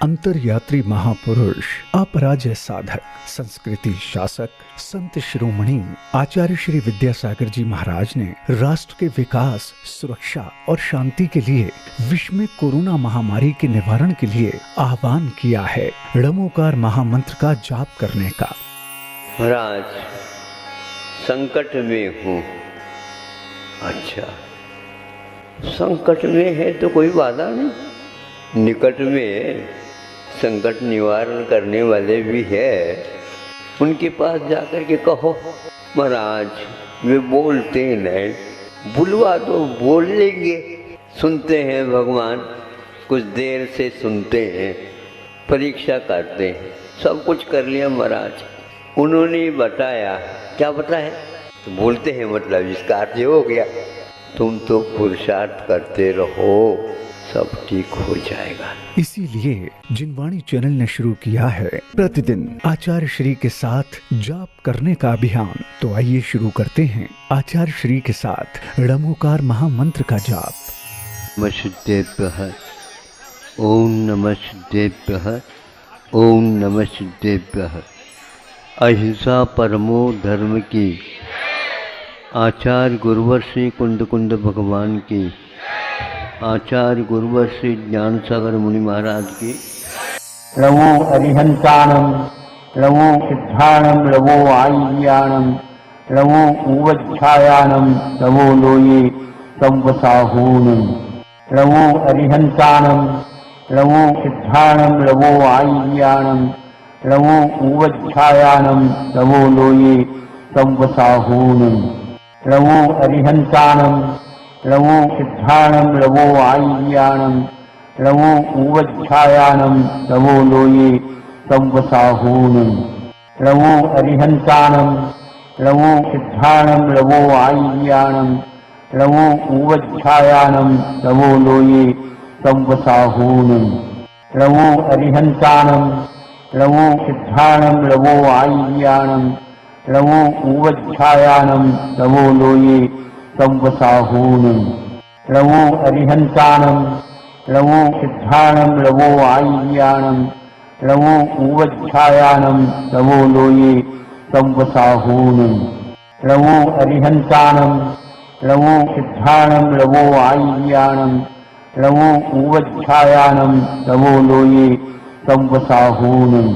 अंतरयात्री महापुरुष, अपराजय साधक, संस्कृति शासक, संत शिरोमणि आचार्य श्री विद्यासागर जी महाराज ने राष्ट्र के विकास, सुरक्षा और शांति के लिए विश्व में कोरोना महामारी के निवारण के लिए आह्वान किया है ड़मोकार महामंत्र का जाप करने का। महाराज, संकट में हूँ। अच्छा, संकट में है तो कोई बाधा नहीं, निकट में संकट निवारण करने वाले भी है, उनके पास जाकर के कहो महाराज वे बोलते नहीं, बुलवा तो बोल लेंगे। सुनते हैं भगवान, कुछ देर से सुनते हैं, परीक्षा करते हैं। सब कुछ कर लिया महाराज, उन्होंने बताया। क्या बताया? तो बोलते हैं, मतलब इसका अर्थ हो गया तुम तो पुरुषार्थ करते रहो, सब ठीक हो जाएगा। इसीलिए जिनवाणी चैनल ने शुरू किया है प्रतिदिन आचार्य श्री के साथ जाप करने का अभियान। तो आइए शुरू करते हैं आचार्य श्री के साथ ड़मोकार महामंत्र का जाप। नमस्तेभ्यः, ओम नमस्तेभ्यः, ओम नमस्तेभ्यः। अहिंसा परमो धर्म की आचार्य गुरुवर श्री कुंद कुंद भगवान की, आचार्य गुरुवर श्री ज्ञान सागर मुनि महाराज की। लवो अरिहंतानम, लवो सिद्धानम, लवो आय्यानम, लवो उवच्छायानम, लवो लोये संवसाहूनम। लवो अरिहंतानम, लवो सिद्धानम, लवो आय्यानम, लवो उवच्छायानम, लवो लोये संवसाहूनम। लवो अरिहंतानम, लवो सिद्धानम, लवो आय्यानम, लवो उवच्छायानम, लवो लोये संवसाहूनम। लवो अरिहंतानम, लवो सिद्धानम, लवो आय्यानम, लवो उवच्छायानम, लवो लोये संवसाहूनम। लवो अरिहंतानम, लवो सिद्धानम, लवो आय्यानम, लवो उवच्छायानम, लवो लोये संवसाहूनम। लवो अरिहंतानम, लवो सिद्धानम, लवो आय्यानम, लवो उवच्छायानम, लवो लोये संवसाहूनम। लवो अरिहंतानम, लवो सिद्धानम, लवो आय्यानम, लवो उवच्छायानम, लवो लोये संवसाहूनम।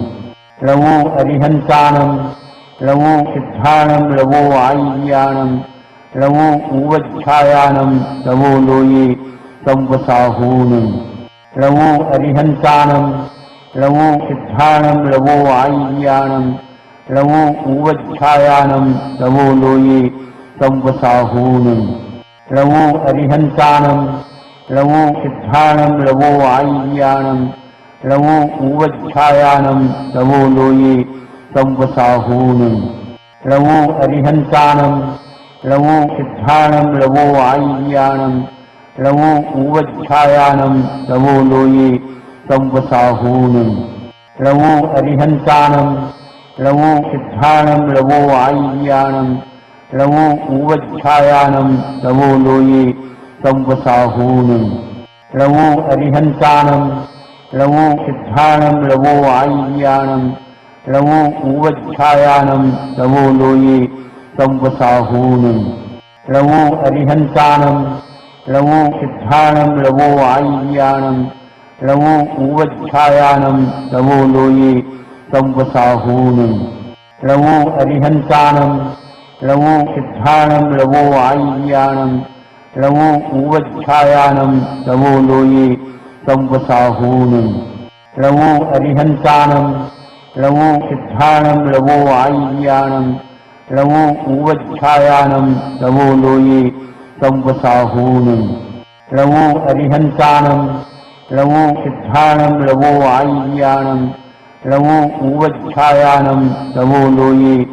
लवो अरिहंतानम, लवो सिद्धानम, लवो आय्यानम, लवो उवच्छायानम, लवो लोये संवसाहूनम। लवो अरिहंतानम, लवो सिद्धानम, लवो आय्यानम, लवो उवच्छायानम, लवो लोये संवसाहूनम। लवो अरिहंतानम, लवो सिद्धानम, लवो आय्यानम, लवो उवच्छायानम, लवो लोये संवसाहूनम। लवो अरिहंतानम, लवो सिद्धानम, लवो आय्यानम, लवो उवच्छायानम, लवो लोये संवसाहूनम। लवो अरिहंतानम, लवो सिद्धानम, लवो आय्यानम, लवो उवच्छायानम, लवो लोये संवसाहूनम। लवो अरिहंतानम, लवो सिद्धानम, लवो आय्यानम, लवो उवच्छायानम, लवो लोये संवसाहूनम। लवो अरिहंतानम, लवो सिद्धानम, लवो आय्यानम, लवो उवच्छायानम, लवो लोये संवसाहूनम। लवो अरिहंतानम, लवो सिद्धानम, लवो आय्यानम, लवो उवच्छायानम, लवो लोये संवसाहूनम। लवो अरिहंतानम, लवो सिद्धानम, लवो आय्यानम, लवो उवच्छायानम, लवो लोये संवसाहूनम। लवो अरिहंतानम, लवो सिद्धानम, लवो आय्यानम, लवो उवच्छायानम, लवो लोये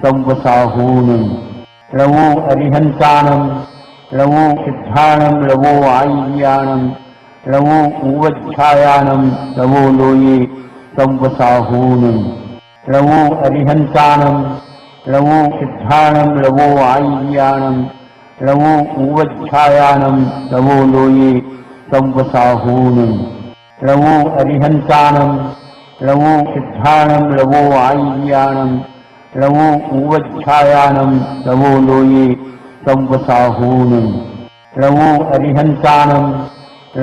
संवसाहूनम। लवो अरिहंतानम, लवो सिद्धानम, लवो आय्यानम, लवो उवच्छायानम, लवो लोये संवसाहूनम। लवो अरिहंतानम, लवो सिद्धानम, लवो आय्यानम, लवो उवच्छायानम, लवो लोये संवसाहूनम। लवो अरिहंतानं लवो सिद्धानं लवो आय्यानं लवो ऊवच्छायानं लवो लोये संवसाहूनं लवो अरिहंतानं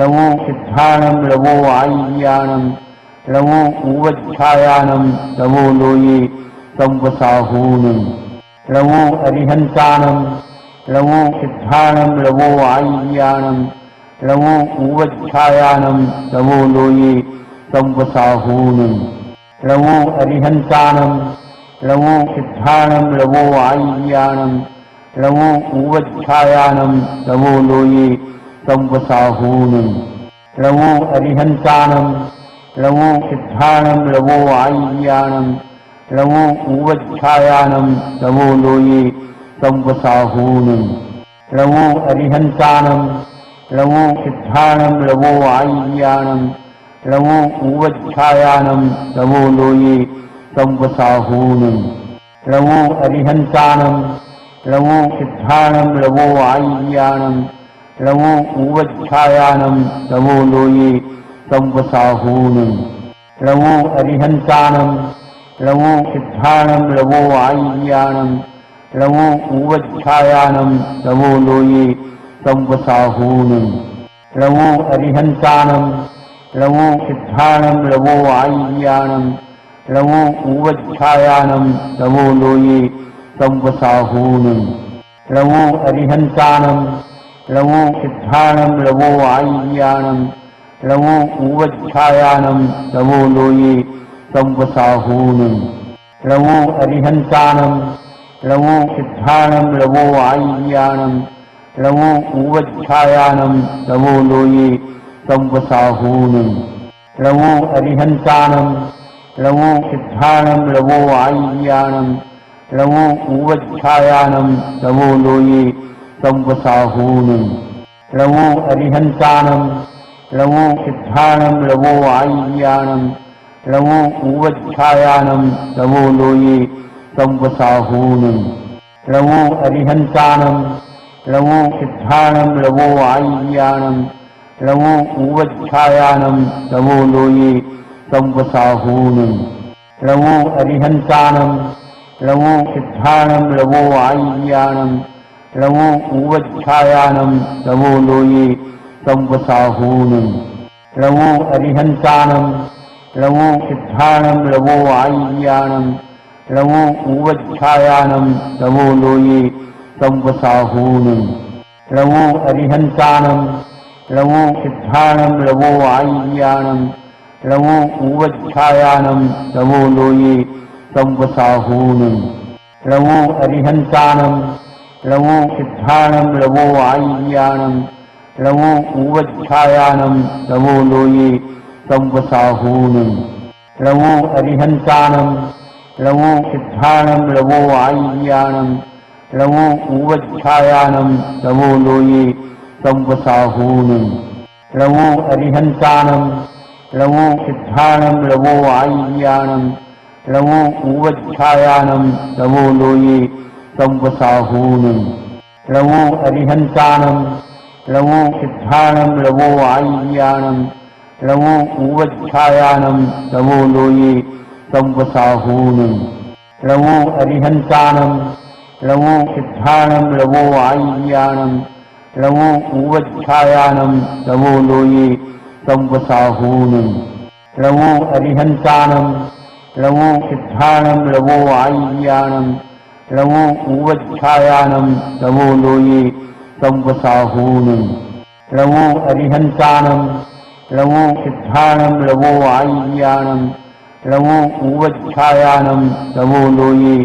लवो सिद्धानं लवो आय्यानं लवो ऊवच्छायानं लवो लोये संवसाहूनं लवो अरिहंतानं लवो सिद्धानं लवो आय्यानं लवो ऊवच्छायानं लवो लोये संवसाहूनं लवो अरिहंतानं लवो सिद्धानं लवो आय्यानं लवो ऊवच्छायानं लवो लोये संवसाहूनं लवो अरिहंतानं लवो सिद्धानं लवो आय्यानं लवो ऊवच्छायानं लवो लोये संवसाहूनं लवो अरिहंतानं लवो सिद्धानं लवो आय्यानं लवो ऊवच्छायानं लवो लोये संवसाहूनं लवो अरिहंतानं लवो सिद्धानं लवो आय्यानं लवो ऊवच्छायानं लवो लोये संवसाहूनं लवो अरिहंतानं लवो सिद्धानं लवो आय्यानं लवो ऊवच्छायानं लवो लोये संवसाहूनं लवो अरिहंतानं लवो सिद्धानं लवो आय्यानं लवो ऊवच्छायानं लवो लोये संवसाहूनं लवो अरिहंतानं लवो सिद्धानं लवो आय्यानं लवो ऊवच्छायानं लवो लोये संवसाहूनं लवो अरिहंतानं लवो सिद्धानं लवो आय्यानं लवो ऊवच्छायानं लवो लोये संवसाहूनं लवो अरिहंतानं लवो सिद्धानं लवो आय्यानं लवो ऊवच्छायानं लवो लोये संवसाहूनं लवो अरिहंतानं लवो सिद्धानं लवो आय्यानं लवो ऊवच्छायानं लवो लोये संवसाहूनं लवो अरिहंतानं लवो सिद्धानं लवो आय्यानं लवो ऊवच्छायानं लवो लोये संवसाहूनं लवो अरिहंतानं लवो सिद्धानं लवो आय्यानं लवो ऊवच्छायानं लवो लोये संवसाहूनं लवो अरिहंतानं लवो सिद्धानं लवो आय्यानं लवो ऊवच्छायानं लवो लोये संवसाहूनं लवो अरिहंतानं लवो सिद्धानं लवो आय्यानं लवो ऊवच्छायानं लवो लोये संवसाहूनं लवो अरिहंतानं लवो सिद्धानं लवो आय्यानं लवो ऊवच्छायानं लवो लोये संवसाहूनं लवो अरिहंतानं लवो सिद्धानं लवो आय्यानं लवो ऊवच्छायानं लवो लोये संवसाहूनं लवो अरिहंतानं लवो सिद्धानं लवो आय्यानं लवो ऊवच्छायानं लवो लोये संवसाहूनं लवो अरिहंतानं लवो सिद्धानं लवो आय्यानं लवो ऊवच्छायानं लवो लोये संवसाहूनं लवो अरिहंतानं लवो सिद्धानं लवो आय्यानं लवो ऊवच्छायानं लवो लोये संवसाहूनं लवो अरिहंतानं लवो सिद्धानं लवो आय्यानं लवो ऊवच्छायानं लवो लोये संवसाहूनं लवो अरिहंतानं लवो सिद्धानं लवो आय्यानं लवो ऊवच्छायानं लवो लोये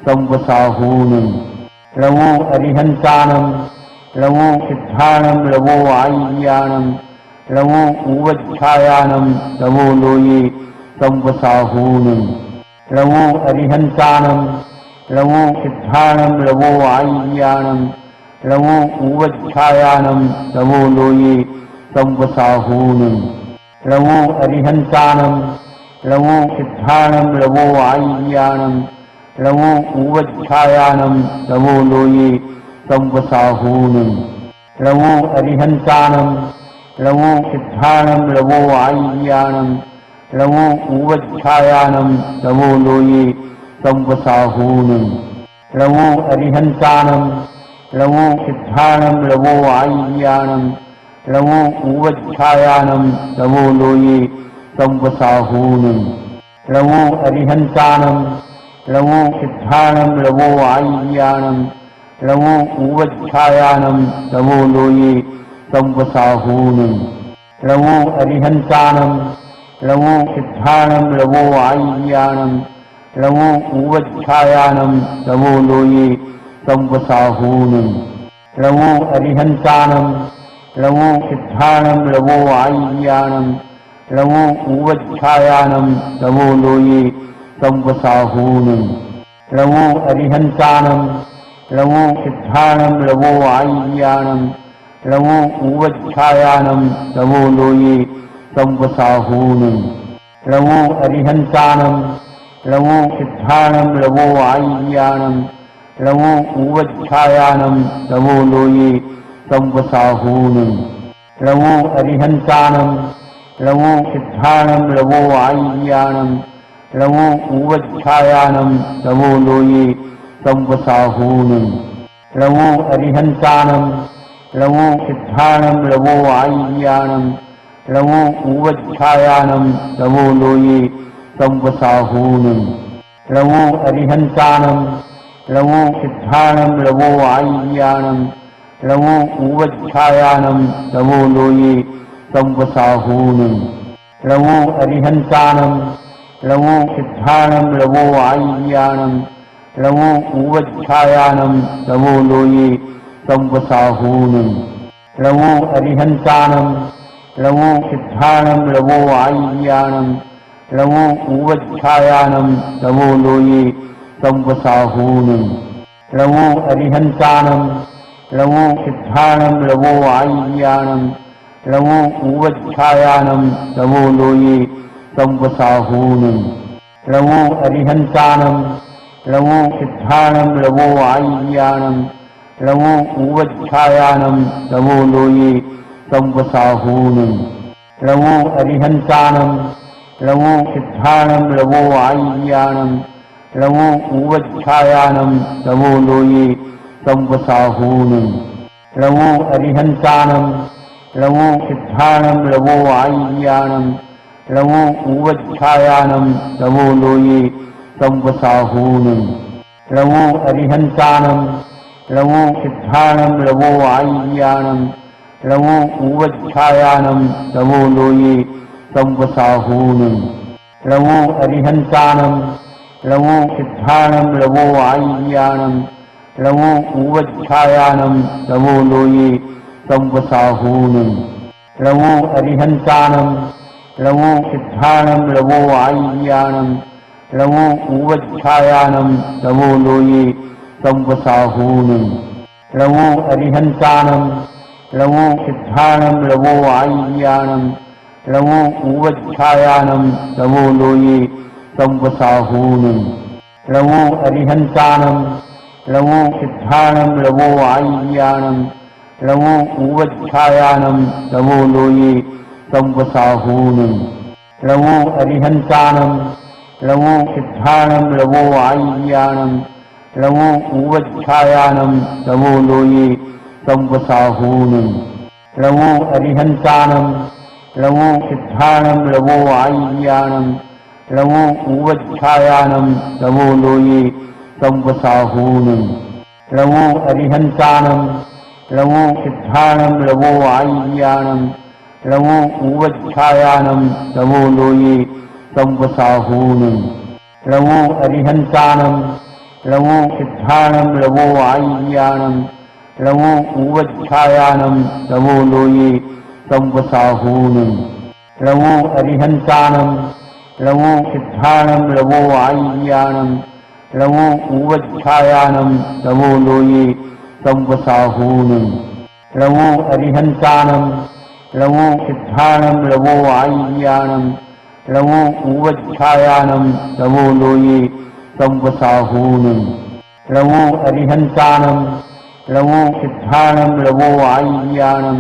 संवसाहूनं लवो अरिहंतानं लवो सिद्धानं लवो आय्यानं लवो ऊवच्छायानं लवो लोये संवसाहूनं लवो अरिहंतानं लवो सिद्धानं लवो आय्यानं लवो ऊवच्छायानं लवो लोये संवसाहूनं लवो अरिहंतानं लवो सिद्धानं लवो आय्यानं लवो ऊवच्छायानं लवो लोये संवसाहूनं लवो अरिहंतानं लवो सिद्धानं लवो आय्यानं लवो ऊवच्छायानं लवो लोये संवसाहूनं लवो अरिहन्तानं लवो सिद्धानं लवो आय्यानं लवो ऊवच्छायानं लवो लोये संवसाहूनं लवो अरिहन्तानं लवो सिद्धानं लवो आय्यानं लवो ऊवच्छायानं लवो लोये संवसाहूनं लवो अरिहन्तानं लवो सिद्धानं लवो आय्यानं लवो ऊवच्छायानं लवो लोये संवसाहूनं लवो अरिहन्तानं लवो सिद्धानं लवो आय्यानं लवो ऊवच्छायानं लवो लोये संवसाहूनं लवो अरिहन्तानं लवो सिद्धानं लवो आय्यानं लवो ऊवच्छायानं लवो लोये संवसाहूनं लवो अरिहन्तानं लवो सिद्धानं लवो आय्यानं लवो ऊवच्छायानं लवो लोये संवसाहूनं लवो अरिहन्तानं लवो सिद्धानं लवो आय्यानं लवो ऊवच्छायानं लवो लोये संवसाहूनं लवो अरिहन्तानं लवो सिद्धानं लवो आय्यानं लवो ऊवच्छायानं लवो लोये संवसाहूनं लवो अरिहन्तानं लवो सिद्धानं लवो आय्यानं लवो ऊवच्छायानं लवो लोये संवसाहूनं लवो अरिहन्तानं लवो सिद्धानं लवो आय्यानं लवो ऊवच्छायानं लवो लोये संवसाहूनं लवो अरिहन्तानं लवो सिद्धानं लवो आय्यानं लवो ऊवच्छायानं लवो लोये संवसाहूनं लवो अरिहन्तानं लवो सिद्धानं लवो आय्यानं लवो ऊवच्छायानं लवो लोये संवसाहूनं लवो अरिहन्तानं लवो सिद्धानं लवो आय्यानं लवो ऊवच्छायानं लवो लोये संवसाहूनं लवो अरिहन्तानं लवो सिद्धानं लवो आय्यानं लवो ऊवच्छायानं लवो लोये संवसाहूनं लवो अरिहन्तानं लवो सिद्धानं लवो आय्यानं लवो ऊवच्छायानं लवो लोये संवसाहूनं लवो अरिहन्तानं लवो सिद्धानं लवो आय्यानं लवो ऊवच्छायानं लवो लोये संवसाहूनं लवो अरिहन्तानं लवो सिद्धानं लवो आय्यानं लवो ऊवच्छायानं लवो लोये संवसाहूनं लवो अरिहन्तानं लवो सिद्धानं लवो आय्यानं लवो ऊवच्छायानं लवो लोये संवसाहूनं लवो अरिहन्तानं लवो सिद्धानं लवो आय्यानं लवो ऊवच्छायानं लवो लोये संवसाहूनं लवो अरिहन्तानं लवो सिद्धानं लवो आय्यानं लवो ऊवच्छायानं लवो लोये संवसाहूनं लवो अरिहन्तानं लवो सिद्धानं लवो आय्यानं लवो ऊवच्छायानं लवो लोये संवसाहूनं लवो अरिहन्तानं लवो सिद्धानं लवो आय्यानं लवो ऊवच्छायानं लवो लोये संवसाहूनं लवो अरिहन्तानं लवो सिद्धानं लवो आय्यानं लवो ऊवच्छायानं लवो लोये संवसाहूनं लवो अरिहन्तानं लवो सिद्धानं लवो आय्यानं लवो ऊवच्छायानं लवो लोये संवसाहूनं लवो अरिहन्तानं लवो सिद्धानं लवो आय्यानं लवो ऊवच्छायानं लवो लोये संवसाहूनं लवो अरिहन्तानं लवो सिद्धानं लवो आय्यानं लवो ऊवच्छायानं लवो लोये संवसाहूनं लवो अरिहन्तानं लवो सिद्धानं लवो आय्यानं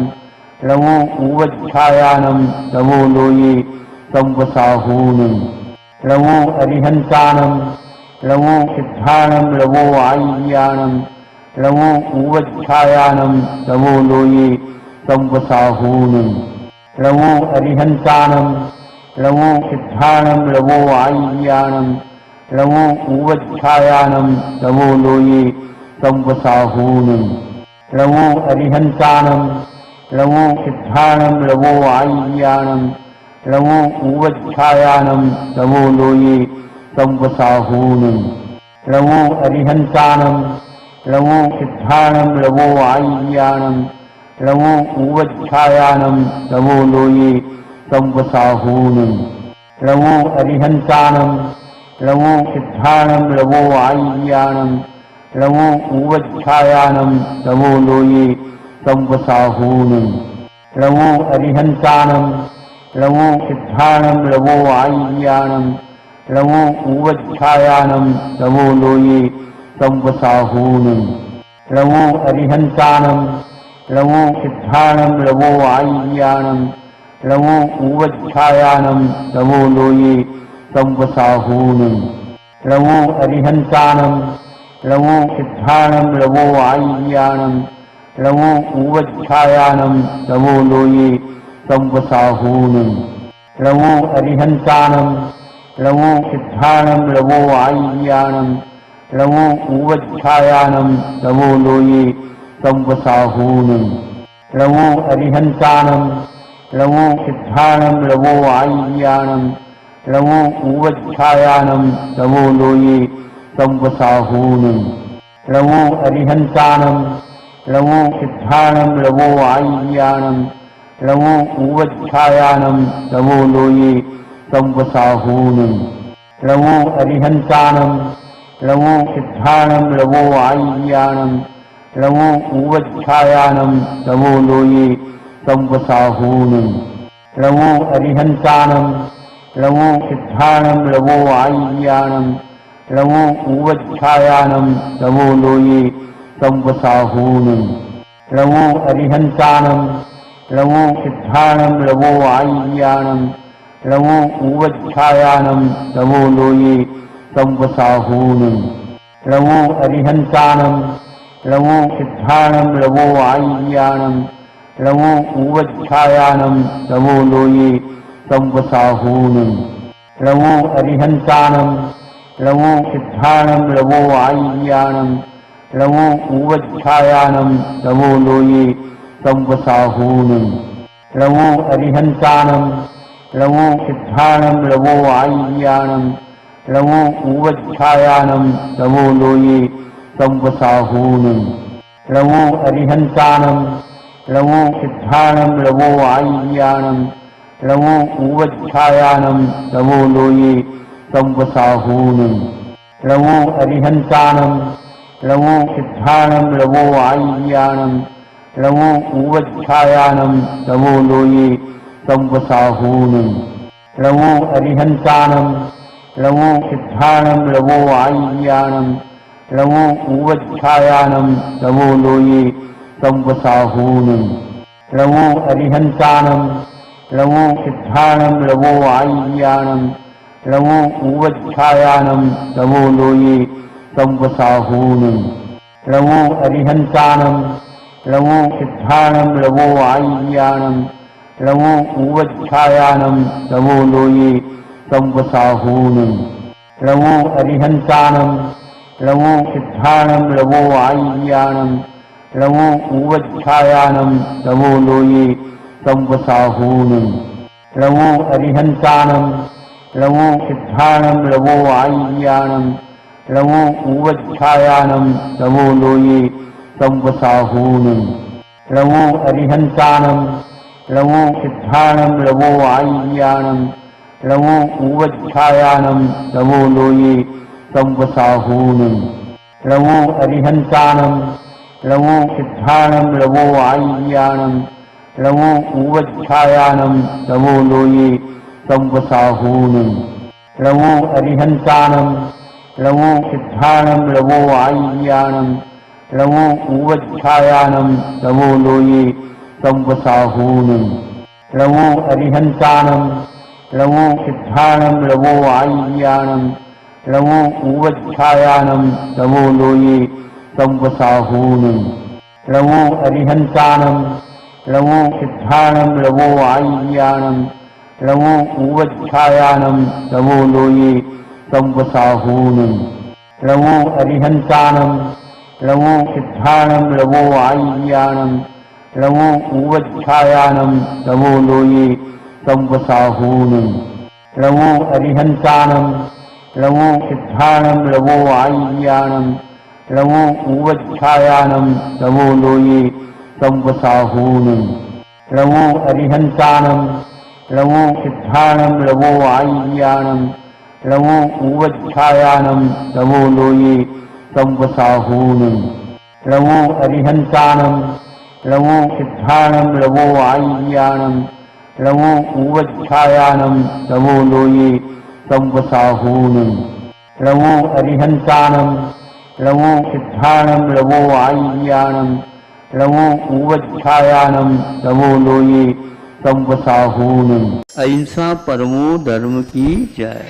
लवो ऊवच्छायानं लवो लोये संवसाहूनं लवो अरिहन्तानं लवो सिद्धानं लवो आय्यानं लवो ऊवच्छायानं लवो लोये संवसाहूनं लवो अरिहन्तानं लवो सिद्धानं लवो आय्यानं लवो ऊवच्छायानं लवो लोये संवसाहूनं लवो अरिहन्तानं लवो सिद्धानं लवो आय्यानं लवो ऊवच्छायानं लवो लोये संवसाहूनं लवो अरिहन्तानं लवो सिद्धानं लवो आय्यानं लवो ऊवच्छायानं लवो लोये संवसाहूनं लवो अरिहन्तानं लवो सिद्धानं लवो आय्यानं लवो ऊवच्छायानं लवो लोये संवसाहूनं लवो अरिहन्तानं लवो सिद्धानं लवो आय्यानं लवो ऊवच्छायानं लवो लोये संवसाहूनं लवो अरिहन्तानं लवो सिद्धानं लवो आय्यानं लवो ऊवच्छायानं लवो लोये संवसाहूनं लवो अरिहन्तानं लवो सिद्धानं लवो आय्यानं लवो ऊवच्छायानं लवो लोये संवसाहूनं लवो अरिहन्तानं लवो सिद्धानं लवो आय्यानं लवो ऊवच्छायानं लवो लोये संवसाहूनं लवो अरिहन्तानं लवो सिद्धानं लवो आय्यानं लवो ऊवच्छायानं लवो लोये संवसाहूनं लवो अरिहन्तानं लवो सिद्धानं लवो आय्यानं लवो ऊवच्छायानं लवो लोये संवसाहूनं लवो अरिहन्तानं लवो सिद्धानं लवो आय्यानं लवो ऊवच्छायानं लवो लोये संवसाहूनं लवो अरिहन्तानं लवो सिद्धानं लवो आय्यानं लवो ऊवच्छायानं लवो लोये संवसाहूनं लवो अरिहन्तानं लवो सिद्धानं लवो आय्यानं लवो ऊवच्छायानं लवो लोये संवसाहूनं लवो अरिहन्तानं लवो सिद्धानं लवो आय्यानं लवो ऊवच्छायानं लवो लोये संवसाहूनं लवो अरिहन्तानं लवो सिद्धानं लवो आय्यानं लवो ऊवच्छायानं लवो लोये संवसाहूनं लवो अरिहन्तानं लवो सिद्धानं लवो आय्यानं लवो ऊवच्छायानं लवो लोये संवसाहूनं लवो अरिहन्तानं लवो सिद्धानं लवो आय्यानं लवो ऊवच्छायानं लवो लोये संवसाहूनं लवो अरिहन्तानं लवो सिद्धानं लवो आय्यानं लवो ऊवच्छायानं लवो लोये संवसाहूनं लवो अरिहन्तानं लवो सिद्धानं लवो आय्यानं लवो ऊवच्छायानं लवो लोये संवसाहूनं लवो अरिहन्तानं लवो सिद्धानं लवो आय्यानं लवो ऊवच्छायानं लवो लोये संवसाहूनं लवो अरिहन्तानं लवो सिद्धानं लवो आय्यानं लवो ऊवच्छायानं लवो लोये संवसाहूनं लवो अरिहन्तानं लवो सिद्धानं लवो आय्यानं लवो ऊवच्छायानं लवो लोये संवसाहूनं लवो अरिहन्तानं लवो सिद्धानं लवो आय्यानं लवो ऊवच्छायानं लवो लोये संवसाहूनं लवो अरिहन्तानं लवो सिद्धानं लवो आय्यानं लवो ऊवच्छायानं लवो लोये संवसाहूनं लवो अरिहन्तानं लवो सिद्धानं लवो आय्यानं लवो ऊवच्छायानं लवो लोये संवसाहूनं लवो अरिहन्तानं लवो सिद्धानं लवो आय्यानं लवो ऊवच्छायानं लवो लोये संवसाहूनम् लवो अरिहन्तानम् लवो सिद्धानम् लवो आय्यानम् लवो ऊवच्छायानम् लवो लोये संवसाहूनम् लवो अरिहन्तानम् लवो सिद्धानम् लवो आय्यानम् लवो ऊवच्छायानम् लवो लोये संवसाहूनम् लवो अरिहन्तानम् लवो सिद्धानम् लवो आय्यानम् लवो ऊवच्छायानम् लवो लोये संवसाहूनम् लवो अरिहन्तानम् लवो सिद्धानम् लवो आय्यानम् लवो ऊवच्छायानम् लवो लोये संवसाहूनम् लवो अरिहन्तानम् लवो सिद्धानम् लवो आय्यानम् लवो ऊवच्छायानम् लवो लोये संवसाहूनम् लवो अरिहन्तानम् लवो सिद्धानम् लवो आय्यानम् लवो ऊवच्छायानम् लवो लोये संवसाहूनम् लवो अरिहन्तानम् लवो सिद्धानम् लवो आय्यानम् लवो ऊवच्छायानम् लवो लोये संवसाहूनम्। अहिंसा परमो धर्म की जय।